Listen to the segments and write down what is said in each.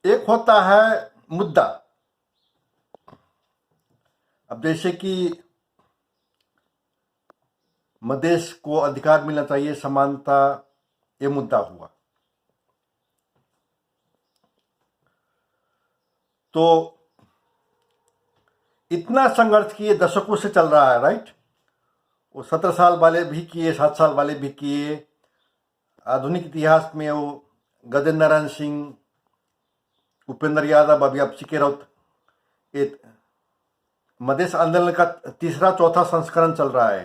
एक होता है मुद्दा। अब जैसे कि मधेश को अधिकार मिलना चाहिए, समानता, ये मुद्दा हुआ। तो इतना संघर्ष किए, दशकों से चल रहा है, राइट। वो 17 साल वाले भी किए, 7 साल वाले भी किए। आधुनिक इतिहास में वो गजेंद्र नारायण सिंह, उपेंद्र यादव, अभी अब सीके राउत, ये मधेश आंदोलन का तीसरा चौथा संस्करण चल रहा है।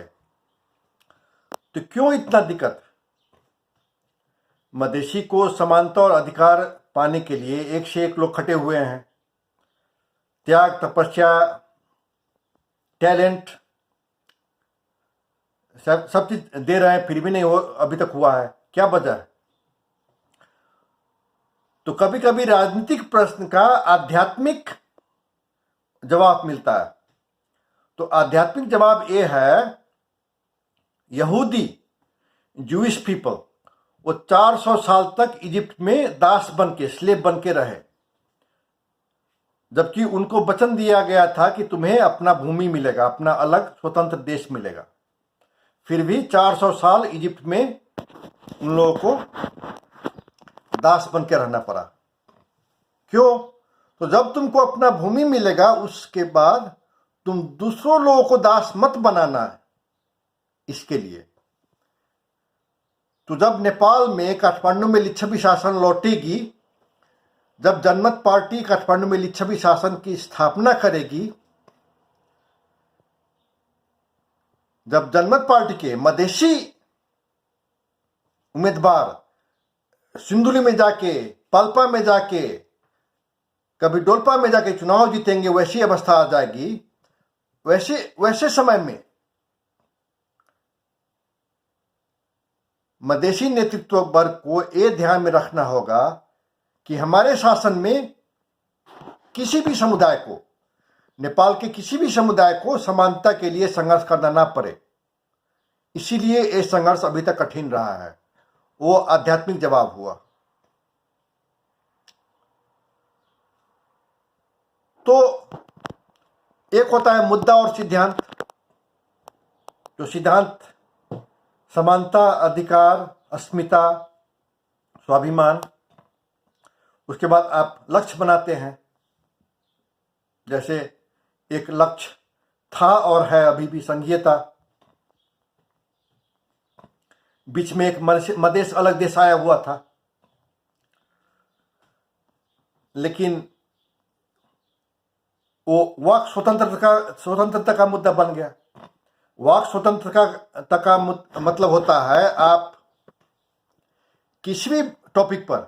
तो क्यों इतना दिक्कत? मधेशी को समानता और अधिकार पाने के लिए एक से एक लोग खटे हुए हैं। त्याग, तपस्या, टैलेंट, सब चीज दे रहे हैं, फिर भी नहीं हो अभी तक हुआ है। क्या वजह है? तो कभी कभी राजनीतिक प्रश्न का आध्यात्मिक जवाब मिलता है। तो आध्यात्मिक जवाब ये है, यहूदी, जूइश पीपल, वो 400 साल तक इजिप्ट में दास बन के, स्लेव बन के रहे, जबकि उनको वचन दिया गया था कि तुम्हें अपना भूमि मिलेगा, अपना अलग स्वतंत्र देश मिलेगा। फिर भी 400 साल इजिप्ट में उन लोगों को दास बन के रहना पड़ा। क्यों? तो जब तुमको अपना भूमि मिलेगा, उसके बाद तुम दूसरों लोगों को दास मत बनाना है। इसके लिए तो जब नेपाल में, काठमांडू में लिच्छवी शासन लौटेगी, जब जनमत पार्टी काठमांडू में लिच्छवी शासन की स्थापना करेगी, जब जनमत पार्टी के मधेशी उम्मीदवार सिंधुली में जाके, पाल्पा में जाके, कभी डोलपा में जाके चुनाव जीतेंगे, वैसी अवस्था आ जाएगी। वैसे समय में मधेशी नेतृत्व वर्ग को ये ध्यान में रखना होगा कि हमारे शासन में किसी भी समुदाय को, नेपाल के किसी भी समुदाय को समानता के लिए संघर्ष करना ना पड़े। इसीलिए ये संघर्ष अभी तक कठिन रहा है। वो आध्यात्मिक जवाब हुआ। तो एक होता है मुद्दा और सिद्धांत। जो सिद्धांत समानता, अधिकार, अस्मिता, स्वाभिमान, उसके बाद आप लक्ष्य बनाते हैं। जैसे एक लक्ष्य था और है अभी भी, संघीयता। बीच में एक मधेश अलग देश आया हुआ था, लेकिन वो वाक स्वतंत्रता का मुद्दा बन गया। वाक स्वतंत्रता का मतलब होता है, आप किसी भी टॉपिक पर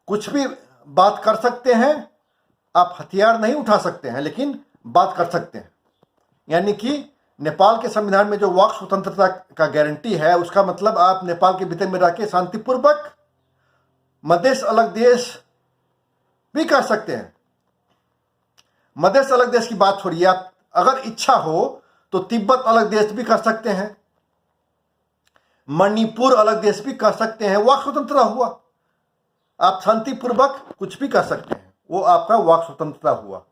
कुछ भी बात कर सकते हैं। आप हथियार नहीं उठा सकते हैं, लेकिन बात कर सकते हैं। यानी कि नेपाल के संविधान में जो वाक स्वतंत्रता का गारंटी है, उसका मतलब आप नेपाल के भीतर में रह के शांतिपूर्वक मधेश अलग देश भी कर सकते हैं। मधेश अलग देश की बात छोड़िए, आप अगर इच्छा हो तो तिब्बत अलग देश भी कर सकते हैं, मणिपुर अलग देश भी कर सकते हैं। वाक स्वतंत्रता हुआ। आप शांतिपूर्वक कुछ भी कर सकते हैं, वो आपका वाक स्वतंत्रता हुआ।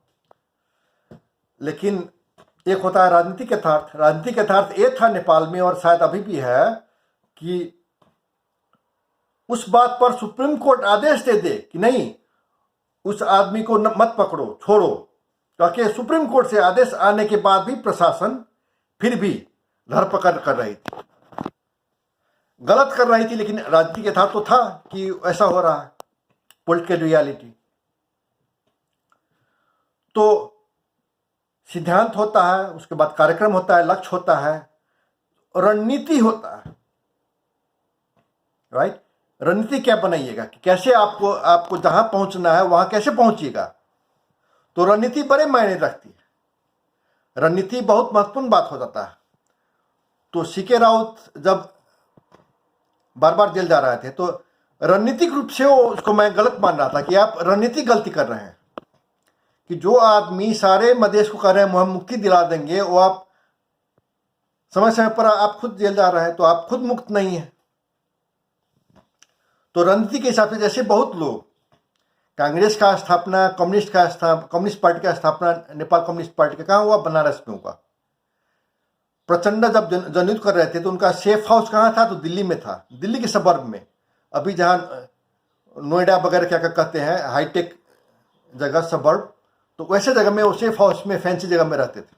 लेकिन एक होता है राजनीतिक यथार्थ। राजनीतिक यथार्थ ये था नेपाल में, और शायद अभी भी है, कि उस बात पर सुप्रीम कोर्ट आदेश दे दे कि नहीं, उस आदमी को मत पकड़ो, छोड़ो। क्योंकि सुप्रीम कोर्ट से आदेश आने के बाद भी प्रशासन फिर भी धरपकड़ कर रही थी, गलत कर रही थी। लेकिन राजनीतिक यथार्थ तो था कि ऐसा हो रहा है, पॉलिटिकल रियलिटी। तो सिद्धांत होता है, उसके बाद कार्यक्रम होता है, लक्ष्य होता है, रणनीति होता है, राइट। रणनीति क्या बनाइएगा कि कैसे आपको जहां पहुंचना है वहां कैसे पहुंचिएगा। तो रणनीति बड़े मायने रखती है। रणनीति बहुत महत्वपूर्ण बात हो जाता है। तो सीके राउत जब बार बार जेल जा रहे थे, तो रणनीतिक रूप से उसको मैं गलत मान रहा था कि आप रणनीतिक गलती कर रहे हैं, कि जो आदमी सारे मधेश को कह रहे हैं हम मुक्ति दिला देंगे, वो आप समय समय पर आप खुद जेल जा रहे हैं, तो आप खुद मुक्त नहीं है। तो रणनीति के हिसाब से, जैसे बहुत लोग कांग्रेस का स्थापना, कम्युनिस्ट पार्टी का स्थापना नेपाल कम्युनिस्ट पार्टी का कहाँ हुआ? बनारस में हुआ। प्रचंड जब जनयुद्ध कर रहे थे तो उनका सेफ हाउस कहाँ था? तो दिल्ली में था, दिल्ली के सबर्ब में। अभी जहाँ नोएडा वगैरह क्या क्या कहते हैं, हाईटेक जगह सबर्ब, तो वैसे जगह में वो सेफ हाउस में, फैंसी जगह में रहते थे।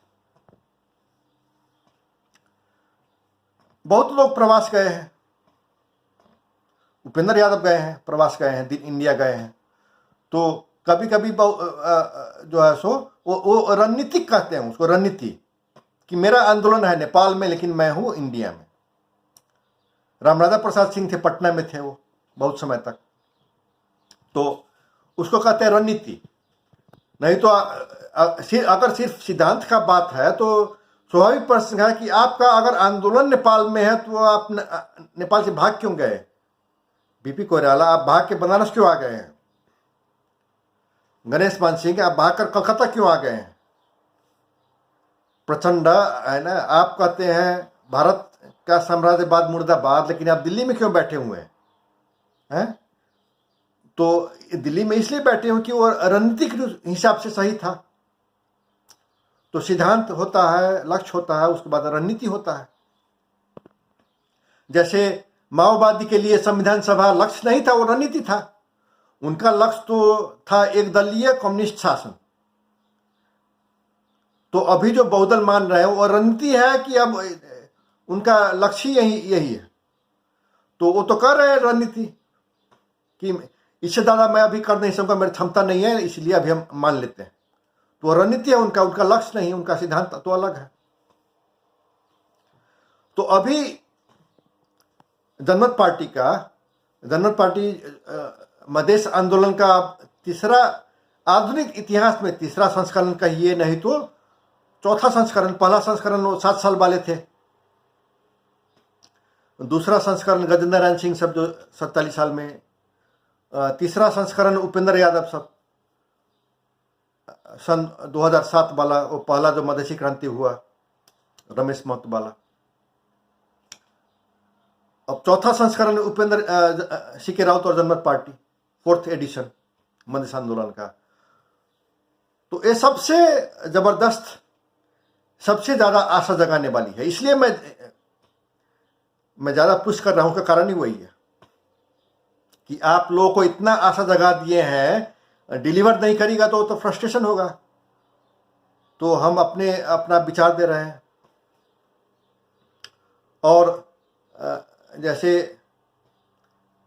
बहुत लोग प्रवास गए हैं, उपेंद्र यादव गए हैं, प्रवास गए हैं, इंडिया गए हैं। तो कभी कभी जो है सो वो रणनीतिक कहते हैं उसको, रणनीति, कि मेरा आंदोलन है नेपाल में लेकिन मैं हूं इंडिया में। रामराजा प्रसाद सिंह थे, पटना में थे वो बहुत समय तक, तो उसको कहते हैं रणनीति। नहीं तो अगर सिर्फ सिद्धांत का बात है तो स्वाभाविक प्रश्न है कि आपका अगर आंदोलन नेपाल में है तो आप नेपाल से भाग क्यों गए? बीपी कोइराला, आप भाग के बनारस क्यों आ गए हैं? गणेश मान सिंह, आप भाग कर कलकत्ता क्यों आ गए हैं? प्रचंड है ना, आप कहते हैं भारत का साम्राज्यवाद मुर्दाबाद, लेकिन आप दिल्ली में क्यों बैठे हुए हैं? तो दिल्ली में इसलिए बैठे हो कि वो रणनीतिक हिसाब से सही था। तो सिद्धांत होता है, लक्ष्य होता है, उसके बाद रणनीति होता है। जैसे माओवादी के लिए संविधान सभा लक्ष्य नहीं था, वो रणनीति था। उनका लक्ष्य तो था एक दलीय कम्युनिस्ट शासन। तो अभी जो बहुदल मान रहे हैं वो रणनीति है कि अब उनका लक्ष्य यही है। तो वो तो कर रहे हैं रणनीति कि इससे ज़्यादा मैं अभी कर नहीं सकूंगा, मेरी क्षमता नहीं है, इसलिए अभी हम मान लेते हैं। तो रणनीति है उनका, उनका लक्ष्य नहीं, उनका सिद्धांत तो अलग है। तो अभी जनमत पार्टी मधेश आंदोलन का तीसरा, आधुनिक इतिहास में तीसरा संस्करण कहिए, नहीं तो चौथा संस्करण। पहला संस्करण वो 7 साल वाले थे, दूसरा संस्करण गजेंद्र नारायण सिंह सब जो 47 साल में, तीसरा संस्करण उपेंद्र यादव सब सन 2007 वाला, वो पहला जो मधेसी क्रांति हुआ रमेश महतो वाला। अब चौथा संस्करण उपेंद्र सीके राउत और जनमत पार्टी, 4th एडिशन मधेश आंदोलन का। तो ये सबसे जबरदस्त, सबसे ज्यादा आशा जगाने वाली है। इसलिए मैं ज्यादा पुश कर रहा हूं, का कारण ही वही है कि आप लोगों को इतना आशा जगा दिए हैं, डिलीवर नहीं करेगा तो फ्रस्ट्रेशन होगा। तो हम अपना विचार दे रहे हैं। और जैसे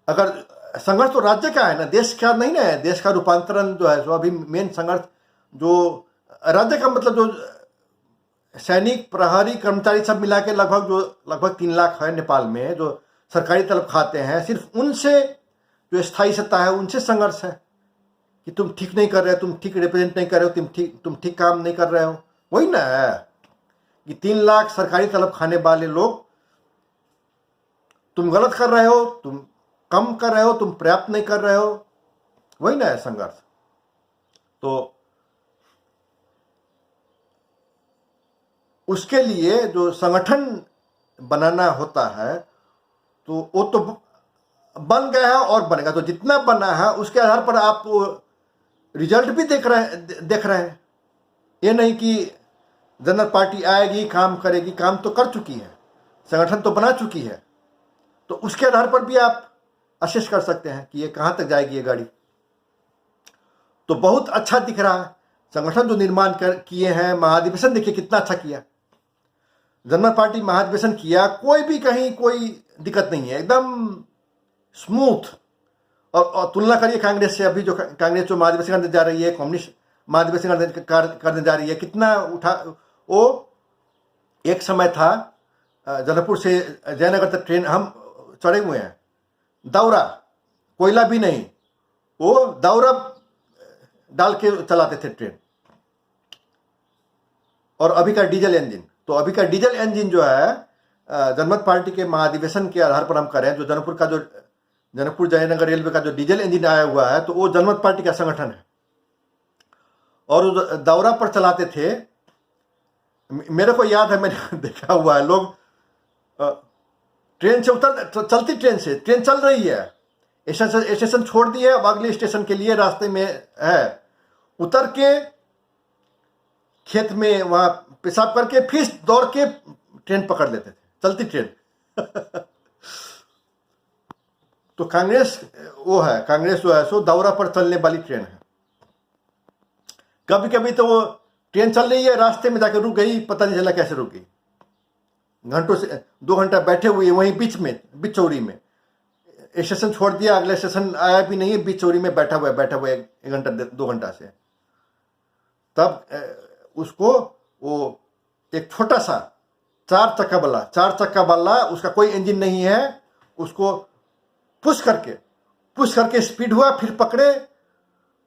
अगर संघर्ष तो राज्य का है ना, देश का नहीं ना है। देश का रूपांतरण जो है, सो अभी मेन संघर्ष जो राज्य का, मतलब जो सैनिक, प्रहरी, कर्मचारी सब मिला के लगभग 3 लाख है नेपाल में, जो सरकारी तलब खाते हैं। सिर्फ उनसे जो स्थायी सत्ता है उनसे संघर्ष है कि तुम ठीक नहीं कर रहे हो, तुम ठीक रिप्रेजेंट नहीं कर रहे हो, तुम ठीक काम नहीं कर रहे हो। वही ना है कि 3 लाख सरकारी तलब खाने वाले लोग, तुम गलत कर रहे हो, तुम कम कर रहे हो, तुम पर्याप्त नहीं कर रहे हो। वही ना है संघर्ष। तो उसके लिए जो संगठन बनाना होता है, तो वो तो बन गया है और बनेगा। तो जितना बना है उसके आधार पर आप रिजल्ट भी देख रहे हैं। ये नहीं कि जनरल पार्टी आएगी, काम करेगी। काम तो कर चुकी है, संगठन तो बना चुकी है। तो उसके आधार पर भी आप असेस कर सकते हैं कि ये कहाँ तक जाएगी ये गाड़ी। तो बहुत अच्छा दिख रहा है संगठन जो निर्माण किए हैं। महाधिवेशन देखिए कितना अच्छा किया। जनरल पार्टी महाधिवेशन किया, कोई भी कहीं कोई दिक्कत नहीं है, एकदम स्मूथ। और तुलना करिए कांग्रेस से। अभी जो कांग्रेस जो महाधिवेशन करने जा रही है, कम्युनिस्ट महाधिवेशन करने जा रही है, कितना उठा। वो एक समय था जनकपुर से जयनगर तक ट्रेन हम चढ़े हुए हैं, दौरा, कोयला भी नहीं, वो दौरा डाल के चलाते थे ट्रेन। और अभी का डीजल इंजन, तो अभी का डीजल इंजन जो है जनमत पार्टी के महाधिवेशन के आधार पर हम करें। जो जनकपुर जयनगर रेलवे का जो डीजल इंजन आया हुआ है, तो वो जनमत पार्टी का संगठन है। और दौरा पर चलाते थे, मेरे को याद है, मैंने देखा हुआ है, लोग ट्रेन से चलती ट्रेन से, ट्रेन चल रही है, स्टेशन छोड़ दिए, अब अगले स्टेशन के लिए रास्ते में है, उतर के खेत में वहां पेशाब करके फिर दौड़ के ट्रेन पकड़ लेते थे, चलती ट्रेन। तो कांग्रेस वो है, कांग्रेस जो है सो दौरा पर चलने वाली ट्रेन है। कभी कभी तो वो ट्रेन चल रही है, रास्ते में जाकर रुक गई, पता नहीं चला कैसे रुक गई। घंटों से 2 घंटा बैठे हुए वहीं बीच में, बिचौरी में स्टेशन छोड़ दिया, अगले स्टेशन आया भी नहीं, बिचौरी में बैठा हुआ 1 घंटा 2 घंटा से। तब उसको वो एक छोटा सा 4 चक्का वाला, उसका कोई इंजन नहीं है, उसको पुश करके स्पीड हुआ, फिर पकड़े,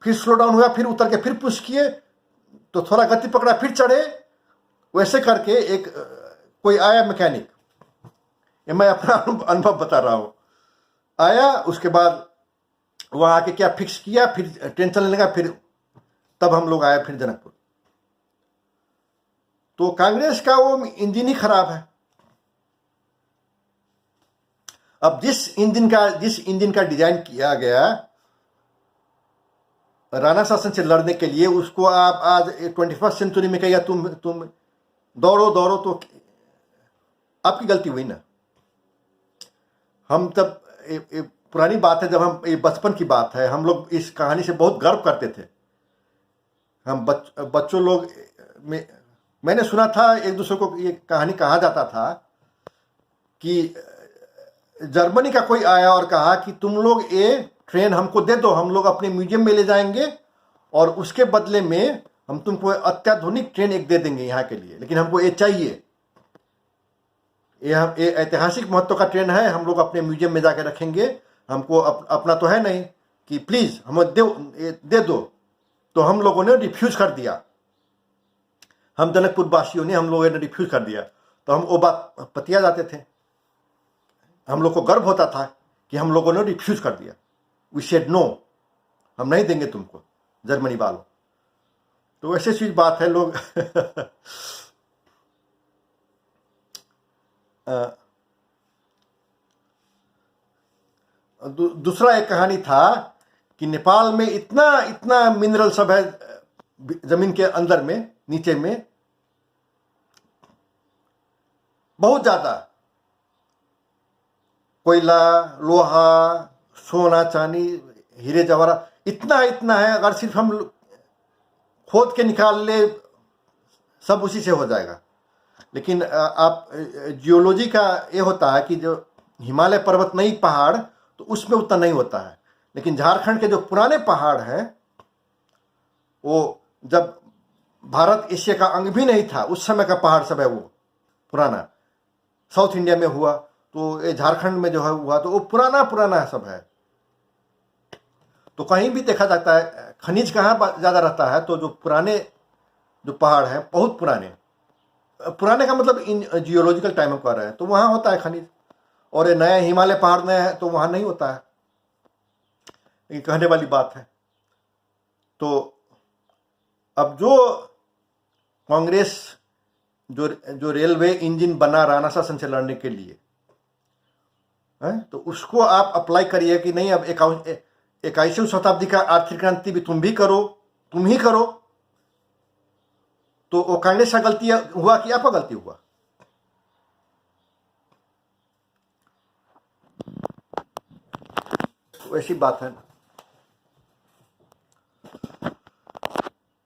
फिर स्लो डाउन हुआ, फिर उतर के फिर पुश किए, तो थोड़ा गति पकड़ा, फिर चढ़े। वैसे करके एक कोई आया मैकेनिक, ये मैं अपना अनुभव बता रहा हूं, आया, उसके बाद वहां आके क्या फिक्स किया, फिर ट्रेन चलने लगा, फिर तब हम लोग आए फिर जनकपुर। तो कांग्रेस का वो इंजन ही खराब है। अब जिस इंजन का डिजाइन किया गया राणा शासन से लड़ने के लिए, उसको आप आज 21st सेंचुरी में कहिए तुम दौड़ो, तो आपकी गलती हुई ना। हम तब पुरानी बात है, जब हम ये बचपन की बात है, हम लोग इस कहानी से बहुत गर्व करते थे। हम बच्चों लोग में मैंने सुना था, एक दूसरे को ये कहानी कहा जाता था कि जर्मनी का कोई आया और कहा कि तुम लोग ये ट्रेन हमको दे दो, हम लोग अपने म्यूजियम में ले जाएंगे और उसके बदले में हम तुमको अत्याधुनिक ट्रेन एक दे देंगे यहाँ के लिए, लेकिन हमको ये चाहिए, ये ऐतिहासिक महत्व का ट्रेन है, हम लोग अपने म्यूजियम में जाके रखेंगे, हमको अपना तो है नहीं कि प्लीज हमें दे दो। तो हम लोगों ने रिफ्यूज कर दिया, हम जनकपुर वासियों ने, हम लोगों ने रिफ्यूज कर दिया। तो हम वो बात पतिया जाते थे, हम लोग को गर्व होता था कि हम लोगों ने रिफ्यूज कर दिया, वी सेड नो, हम नहीं देंगे तुमको जर्मनी वालों। तो ऐसे चीज बात है लोग। दूसरा एक कहानी था कि नेपाल में इतना मिनरल सब है जमीन के अंदर में, नीचे में बहुत ज्यादा, कोयला, लोहा, सोना, चांदी, हीरे जवाहरात, इतना है, अगर सिर्फ हम खोद के निकाल ले सब उसी से हो जाएगा। लेकिन आप जियोलॉजी का ये होता है कि जो हिमालय पर्वत नहीं पहाड़, तो उसमें उतना नहीं होता है। लेकिन झारखंड के जो पुराने पहाड़ हैं, वो जब भारत एशिया का अंग भी नहीं था, उस समय का पहाड़ सब है, वो पुराना साउथ इंडिया में हुआ, तो ये झारखंड में जो है हुआ, तो वो पुराना सब है। तो कहीं भी देखा जाता है खनिज कहाँ ज़्यादा रहता है, तो जो पुराने जो पहाड़ हैं, बहुत पुराने का मतलब इन जियोलॉजिकल टाइम कर रहे हैं, तो वहाँ होता है खनिज। और ये नया हिमालय पहाड़ नया है, तो वहाँ नहीं होता है, ये कहने वाली बात है। तो अब जो कांग्रेस जो रेलवे इंजन बना राणा शासन से लड़ने के लिए है, तो उसको आप अप्लाई करिए कि नहीं, अब 21वीं शताब्दी का आर्थिक क्रांति भी तुम ही करो। तो वो कांग्रेस का गलती हुआ कि आपका गलती हुआ? तो ऐसी बात है ना।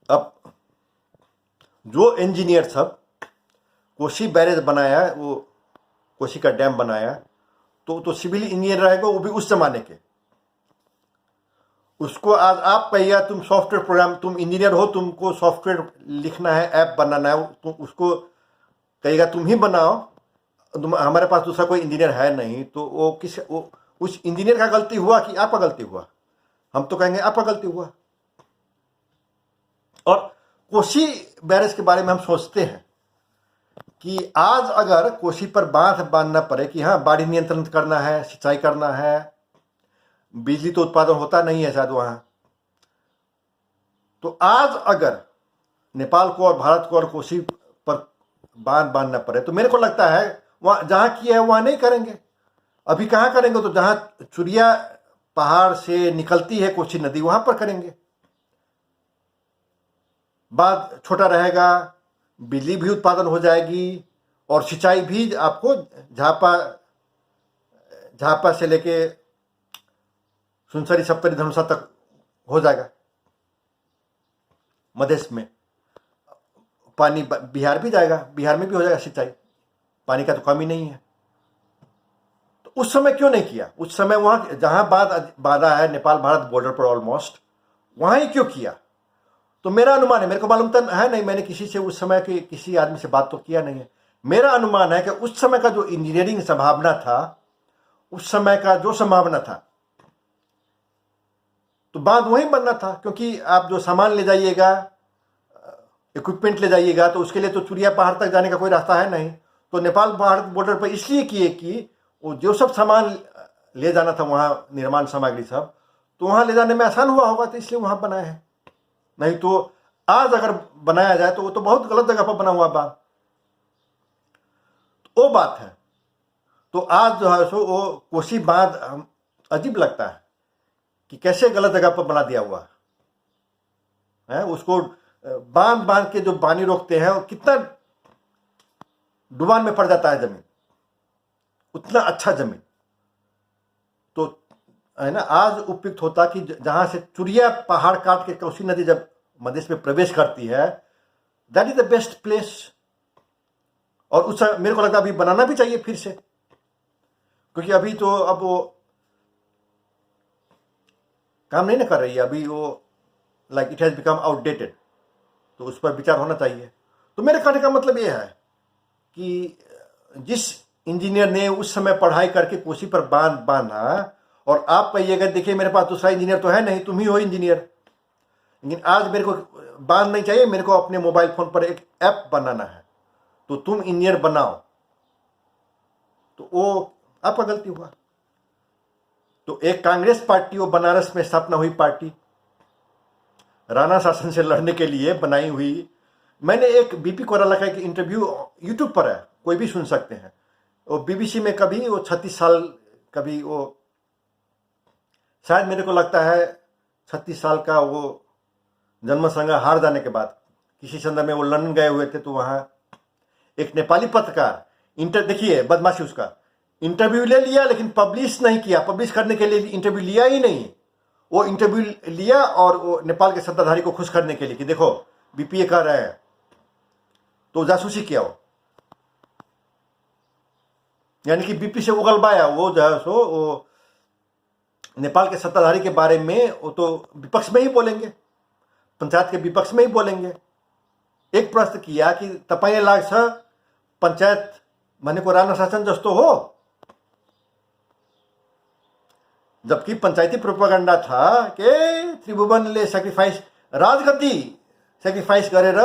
अब जो इंजीनियर सब कोसी बैरेज बनाया, वो कोसी का डैम बनाया, तो सिविल इंजीनियर रहेगा, वो भी उस जमाने के। उसको आज आप कहिए तुम सॉफ्टवेयर प्रोग्राम, तुम इंजीनियर हो, तुमको सॉफ्टवेयर लिखना है, ऐप बनाना है, तुम उसको कहिएगा तुम ही बनाओ, हमारे पास दूसरा कोई इंजीनियर है नहीं, तो वो उस इंजीनियर का गलती हुआ कि आपका गलती हुआ? हम तो कहेंगे आपका गलती हुआ। और कोसी बैरेज के बारे में हम सोचते हैं कि आज अगर कोसी पर बांध बांधना पड़े कि हाँ बाढ़ नियंत्रण करना है, सिंचाई करना है, बिजली तो उत्पादन होता नहीं है शायद वहां, तो आज अगर नेपाल को और भारत को और कोसी पर बांध बांधना पड़े, तो मेरे को लगता है वहां जहां किया है वहां नहीं करेंगे। अभी कहां करेंगे? तो जहां चुरिया पहाड़ से निकलती है कोसी नदी, वहां पर करेंगे। बांध छोटा रहेगा, बिजली भी उत्पादन हो जाएगी और सिंचाई भी आपको झापा झापा से लेके सुनसरी सप्तरी धनुषा तक हो जाएगा। मध्य में पानी बिहार भी जाएगा, बिहार में भी हो जाएगा सिंचाई, पानी का तो कमी नहीं है। तो उस समय क्यों नहीं किया? उस समय वहां जहां बाधा है नेपाल भारत बॉर्डर पर ऑलमोस्ट, वहां ही क्यों किया? तो मेरा अनुमान है, मेरे को मालूम तो है नहीं, मैंने किसी से उस समय के किसी आदमी से बात तो किया नहीं है। मेरा अनुमान है कि उस समय का जो इंजीनियरिंग संभावना था, उस समय का जो संभावना था, तो बांध वहीं बनना था। क्योंकि आप जो सामान ले जाइएगा, इक्विपमेंट ले जाइएगा, तो उसके लिए तो चुरिया पहाड़ तक जाने का कोई रास्ता है नहीं। तो नेपाल भारत बॉर्डर पर इसलिए किए कि वो जो सब सामान ले जाना था वहां, निर्माण सामग्री सब, तो वहां ले जाने में आसान हुआ होगा, तो इसलिए वहां बनाए हैं। नहीं तो आज अगर बनाया जाए तो वो तो बहुत गलत जगह पर बना हुआ बांध, तो वो बात है। तो आज जो है सो वो कोसी बांध अजीब लगता है कि कैसे गलत जगह पर बना दिया हुआ है। उसको बांध बांध के जो पानी रोकते हैं, और कितना डुबान में पड़ जाता है जमीन, उतना अच्छा जमीन। तो है ना, आज उपयुक्त होता कि जहां से चुरिया पहाड़ काट के कोसी नदी जब मध्य में प्रवेश करती है, that is the best place. और उस मेरे को लगता है अभी बनाना भी चाहिए फिर से, क्योंकि अभी तो अब वो काम नहीं ना कर रही है, अभी वो like it has become outdated, तो उस पर विचार होना चाहिए। तो मेरे कहने का मतलब ये है कि जिस इंजीनियर ने उस समय पढ़ाई करके कोसी पर बांध बांधा, और आप कहिएगा देखिए मेरे पास दूसरा इंजीनियर तो है नहीं, तुम ही हो इंजीनियर, लेकिन आज मेरे को बांध नहीं चाहिए, मेरे को अपने मोबाइल फोन पर एक ऐप बनाना है, तो तुम इंजीनियर बनाओ, तो वो आपका गलती हुआ। तो एक कांग्रेस पार्टी, वो बनारस में स्थापना हुई पार्टी, राणा शासन से लड़ने के लिए बनाई हुई। मैंने एक बीपी कोइराला का एक इंटरव्यू यूट्यूब पर है, कोई भी सुन सकते हैं, वो बीबीसी में कभी वो 36 साल, कभी वो शायद मेरे को लगता है 36 साल का वो जन्म संघ हार जाने के बाद किसी संदर्भ में वो लंदन गए हुए थे, तो वहां एक नेपाली पत्रकार देखिए बदमाशी, उसका इंटरव्यू ले लिया लेकिन पब्लिश नहीं किया, पब्लिश करने के लिए इंटरव्यू लिया ही नहीं। वो इंटरव्यू लिया और वो नेपाल के सत्ताधारी को खुश करने के लिए कि देखो बीपीए कर रहे हैं, तो जासूसी किया वो, यानी कि बीपी से उगलवाया। वो जो है सो वो नेपाल के सत्ताधारी के बारे में वो तो विपक्ष में ही बोलेंगे, पंचायत के विपक्ष में ही बोलेंगे। एक प्रश्न किया कि तपाईले लाग्छ पंचायत भनेको राणा शासन जस्तो हो, जबकि पंचायती प्रोपागेंडा था कि त्रिभुवनले सेक्रिफाइस, राजगद्दी सेक्रिफाइस गरेर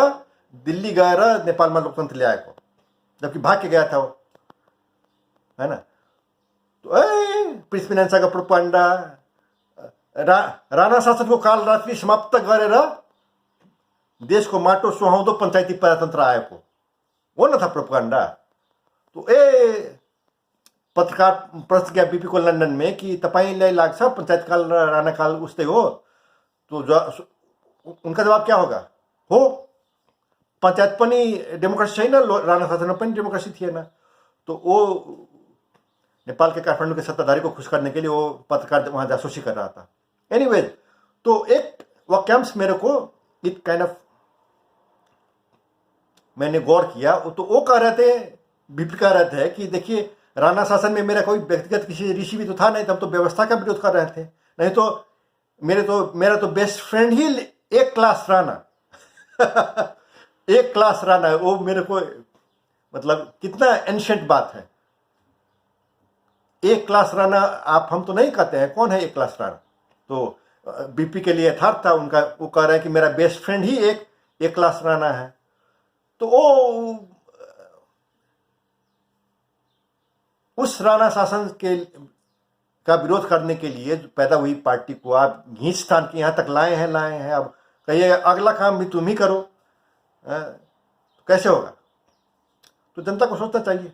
दिल्ली गएर नेपालमा लोकतन्त्र ल्याएको, जबकि भाग के गया था वो, है ना। तो पृथ्वीनारायण का प्रोपागेंडा, राणा शासनको काल रात्रि समाप्त गरेर देशको माटो सुहाउँदो पंचायती प्रजातन्त्र आएको, वो न था प्रोपागेंडा। तो पत्रकार प्रश्न किया बीपी को लंदन में कि तपाईलाई लाग्छ पंचायत काल र राणा काल उस्तै हो, तो उनका जवाब क्या होगा? हो, पंचायत पनि डेमोक्रेसी छैन, राणा शासनमा पनि डेमोक्रेसी थिएन। तो वो नेपाल के काठमाडौँ के सत्ताधारी को खुश करने के लिए वो पत्रकार वहां जासूसी कर रहा था। एनीवेज, तो एक वाक्यांश मेरे को इट काइंड ऑफ मैंने गौर किया, तो वो कह रहे थे, बीपी कह रहे थे कि देखिए राणा शासन में मेरा कोई व्यक्तिगत किसी ऋषि भी तो था नहीं, तब तो व्यवस्था का विरोध कर रहे थे। नहीं तो मेरा तो बेस्ट फ्रेंड ही एक क्लास राणा एक क्लास राणा, वो मेरे को मतलब कितना एंशिएंट बात है। एक क्लास राणा आप हम तो नहीं कहते हैं, कौन है एक क्लास राणा? तो बीपी के लिए यथार्थ था उनका, वो कह रहे हैं कि मेरा बेस्ट फ्रेंड ही एक क्लास राणा है। तो वो उस राणा शासन का विरोध करने के लिए जो पैदा हुई पार्टी को आप घींच तान के यहाँ तक लाए हैं। अब कहिए अगला काम भी तुम ही करो, तो कैसे होगा? तो जनता को सोचना चाहिए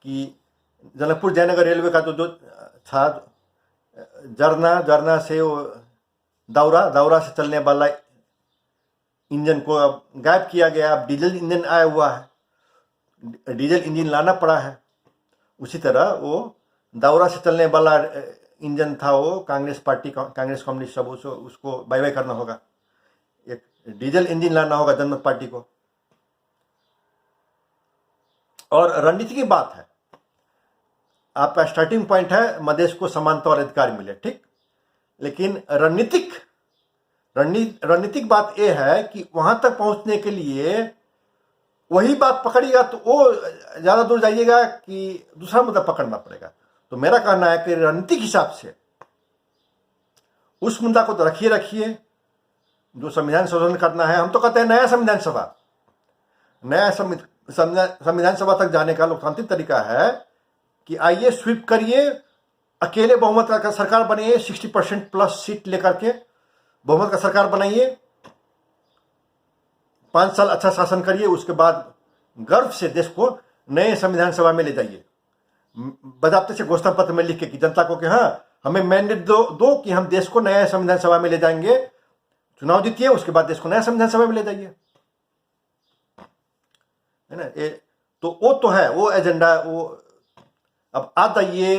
कि जनकपुर जयनगर रेलवे का जो था, जरना से वो दौरा से चलने वाला इंजन को अब गायब किया गया। अब डीजल इंजन आया हुआ है, डीजल इंजन लाना पड़ा है। उसी तरह वो दौरा से चलने वाला इंजन था, वो कांग्रेस पार्टी, कांग्रेस कम्युनिस्ट सब उसको बाय बाय करना होगा। एक डीजल इंजन लाना होगा जनमत पार्टी को। और रणनीति की बात है, आपका स्टार्टिंग पॉइंट है मधेश को समानता और अधिकार मिले, ठीक, लेकिन रणनीतिक बात यह है कि वहां तक पहुंचने के लिए वही बात पकड़िएगा तो वो ज्यादा दूर जाइएगा कि दूसरा मुद्दा पकड़ना पड़ेगा। तो मेरा कहना है कि रणनीतिक हिसाब से उस मुद्दा को तो रखिए जो संविधान संशोधन करना है। हम तो कहते हैं नया संविधान सभा तक जाने का लोकतांत्रिक तरीका है कि आइए स्वीप करिए, अकेले बहुमत का सरकार बनाइए, 60% प्लस सीट लेकर के बहुमत का सरकार बनाइए, 5 साल अच्छा शासन करिए, उसके बाद गर्व से देश को नए संविधान सभा में ले जाइए, बजाबते से घोषणा पत्र में लिख के कि जनता को कि हाँ हमें मैंडेट दो कि हम देश को नया संविधान सभा में ले जाएंगे, चुनाव जीतिए, उसके बाद देश को नया संविधान सभा में ले जाइए, है ना। तो वो तो है, वो एजेंडा, वो अब आज जाइए,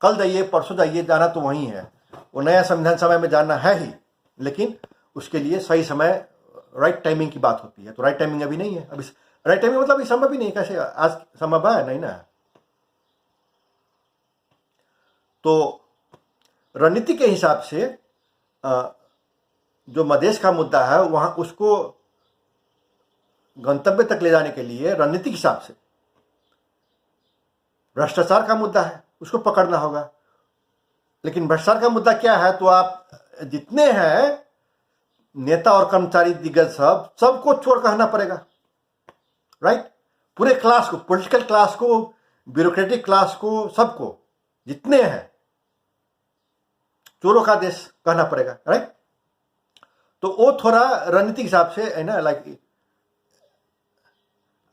कल जाइए, परसों जाइए, जाना तो वही है, वो नया संविधान सभा में जाना है ही, लेकिन उसके लिए सही समय, राइट टाइमिंग की बात होती है। तो राइट टाइमिंग अभी नहीं है। अभी राइट टाइमिंग मतलब अभी संभव ही नहीं, कैसे आज संभव है, नहीं ना। तो रणनीति के हिसाब से जो मधेश का मुद्दा है वहां उसको गंतव्य तक ले जाने के लिए रणनीतिक हिसाब से भ्रष्टाचार का मुद्दा है, उसको पकड़ना होगा। लेकिन भ्रष्टाचार का मुद्दा क्या है, तो आप जितने हैं नेता और कर्मचारी दिग्गज सबको चोर कहना पड़ेगा, राइट। पूरे क्लास को, पॉलिटिकल क्लास को, ब्यूरोक्रेटिक क्लास को, सबको जितने हैं चोरों का देश कहना पड़ेगा, राइट। तो वो थोड़ा रणनीतिक हिसाब से है ना, लाइक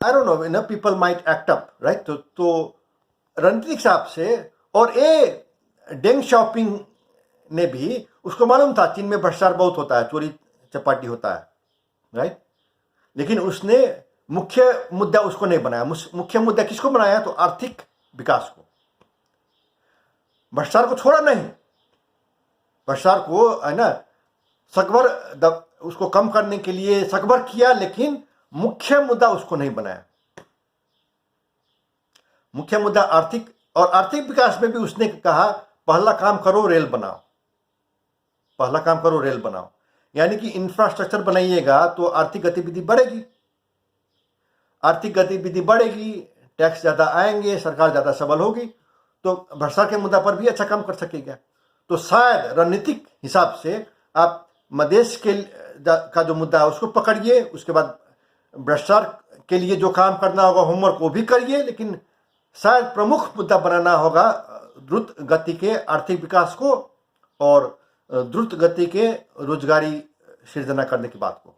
आई डोंट नो, ना people might act up, right. तो रणनीतिक हिसाब से, और ये डेंग शॉपिंग ने भी, उसको मालूम था चीन में भ्रष्टाचार बहुत होता है, चोरी चपाटी होता है, राइट। लेकिन उसने मुख्य मुद्दा उसको नहीं बनाया। मुख्य मुद्दा किसको बनाया, तो आर्थिक विकास को, भ्रष्टाचार को छोड़ा नहीं, भ्रष्टाचार को है ना सकभर उसको कम करने के लिए सकभर किया, लेकिन मुख्य मुद्दा उसको नहीं बनाया। मुख्य मुद्दा आर्थिक, और आर्थिक विकास में भी उसने कहा पहला काम करो रेल बनाओ, पहला काम करो रेल बनाओ, यानी कि इंफ्रास्ट्रक्चर बनाइएगा तो आर्थिक गतिविधि बढ़ेगी, आर्थिक गतिविधि बढ़ेगी, टैक्स ज्यादा आएंगे, सरकार ज्यादा सबल होगी, तो भ्रष्टाचार के मुद्दा पर भी अच्छा काम कर सकेगा। तो शायद रणनीतिक हिसाब से आप मधेश का जो मुद्दा है उसको पकड़िए, उसके बाद भ्रष्टाचार के लिए जो काम करना होगा होमवर्क वो भी करिए, लेकिन शायद प्रमुख मुद्दा बनाना होगा द्रुत गति के आर्थिक विकास को और द्रुत गति के रोजगारी सृजना करने की बात को।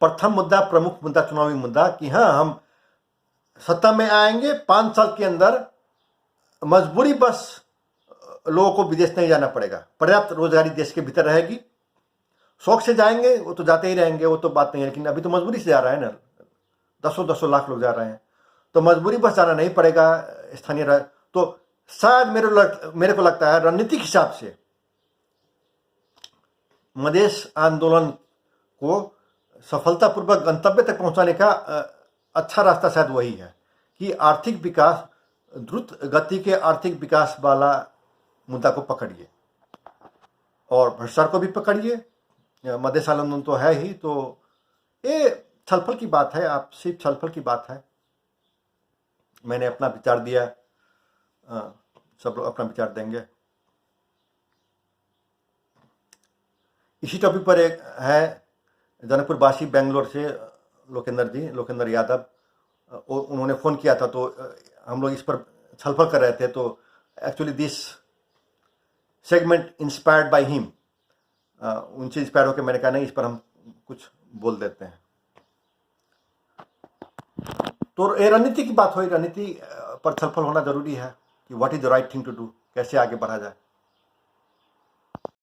प्रथम मुद्दा, प्रमुख मुद्दा, चुनावी मुद्दा कि हाँ हम सत्ता में आएंगे, 5 साल के अंदर मजबूरी बस लोगों को विदेश नहीं जाना पड़ेगा, पर्याप्त रोजगारी देश के भीतर रहेगी। शौक से जाएंगे वो तो जाते ही रहेंगे, वो तो बात नहीं है, लेकिन अभी तो मजबूरी से जा रहा है ना, 10 लाख लोग जा रहे हैं, तो मजबूरी बस जाना नहीं पड़ेगा स्थानीय रह। तो शायद मेरे को लगता है रणनीतिक हिसाब से मधेश आंदोलन को सफलतापूर्वक गंतव्य तक पहुंचाने का अच्छा रास्ता शायद वही है कि आर्थिक विकास, द्रुत गति के आर्थिक विकास वाला मुद्दा को पकड़िए और भ्रष्टाचार को भी पकड़िए। मधेश आंदोलन तो है ही, तो ये छलफल की बात है, आप सिर्फ छलफल की बात है। मैंने अपना विचार दिया, सब लोग अपना विचार देंगे। इसी टॉपिक पर एक है जनकपुर वासी बेंगलोर से लोकेंद्र यादव, उन्होंने फ़ोन किया था, तो हम लोग इस पर छलफल कर रहे थे। तो actually this segment inspired by him, उनसे इंस्पायर होकर मैंने कहा नहीं, इस पर हम कुछ बोल देते हैं। तो ये रणनीति की बात हुई, रणनीति पर छलफल होना जरूरी है कि what is the right thing to do, कैसे आगे बढ़ा जाए।